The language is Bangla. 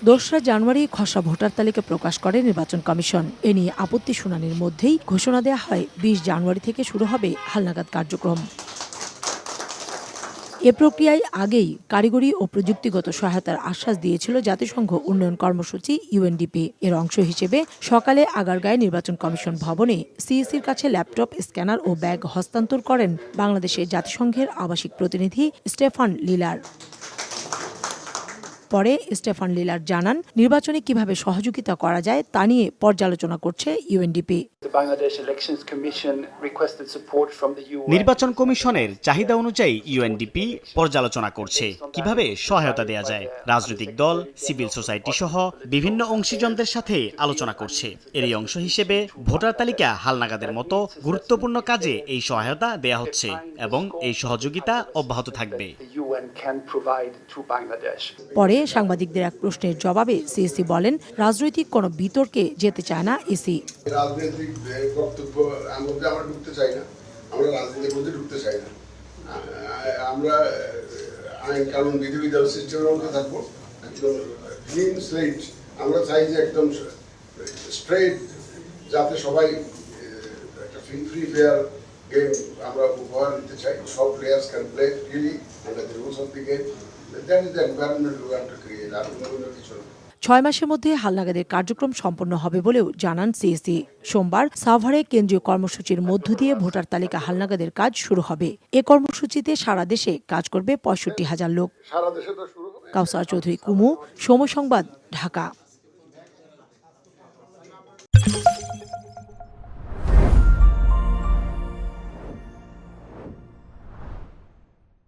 ২রা জানুয়ারি খসড়া ভোটার তালিকা প্রকাশ করে নির্বাচন কমিশন। এ নিয়ে আপত্তি শুনানির মধ্যেই ঘোষণা দেওয়া হয় ২০ জানুয়ারি থেকে শুরু হবে হালনাগাদ কার্যক্রম। এ প্রক্রিয়ায় আগেই কারিগরি ও প্রযুক্তিগত সহায়তার আশ্বাস দিয়েছিল জাতিসংঘ উন্নয়ন কর্মসূচি ইউএনডিপি। এর অংশ হিসেবে সকালে আগারগাঁয়ে নির্বাচন কমিশন ভবনে সিইসির কাছে ল্যাপটপ, স্ক্যানার ও ব্যাগ হস্তান্তর করেন বাংলাদেশের জাতিসংঘের আবাসিক প্রতিনিধি স্টেফান লিলার। পরে স্টেফান লিলার জানান, নির্বাচনে কিভাবে সহযোগিতা করা যায় তা নিয়ে পর্যালোচনা করছে ইউএনডিপি। নির্বাচন কমিশনের চাহিদা অনুযায়ী ইউএনডিপি পর্যালোচনা করছে কিভাবে সহায়তা দেয়া যায়। রাজনৈতিক দল, সিভিল সোসাইটি সহ বিভিন্ন অংশীজনদের সাথে আলোচনা করছে। এরই অংশ হিসেবে ভোটার তালিকা হালনাগাদের মতো গুরুত্বপূর্ণ কাজে এই সহায়তা দেয়া হচ্ছে এবং এই সহযোগিতা অব্যাহত থাকবে। পরে সাংবাদিকদের এক প্রশ্নের জবাবে সিইসি বলেন, রাজনৈতিক কোনো বিতর্কে যেতে চায় না ইসি। রাজনৈতিক বক্তব্য আমরা ঢুকতে চাই না, আমরা রাজনীতির মধ্যে ঢুকতে চাই না। আমরা আইন কানুন বিধিবিধান সিস্টেমের মধ্যে থাকবো, একদম ক্লিন স্লেট। আমরা চাই যে একদম স্ট্রেট, যাতে সবাই একটা ফ্রি ফেয়ার গেম আমরা উপহার দিতে চাই। সব players can play freely under the rules of the game. That is the environment we want to create. আর কোনো কিছু না। ৬ মাসের মধ্যে হালনাগাদের কার্যক্রম সম্পন্ন হবে বলেও জানান সিইসি। সোমবার সাভারে কেন্দ্রীয় কর্মসূচির মধ্য দিয়ে ভোটার তালিকা হালনাগাদের কাজ শুরু হবে। এ কর্মসূচিতে সারা দেশে কাজ করবে ৬৫,০০০ লোক। কাউসার চৌধুরী কুমু, সময় সংবাদ, ঢাকা।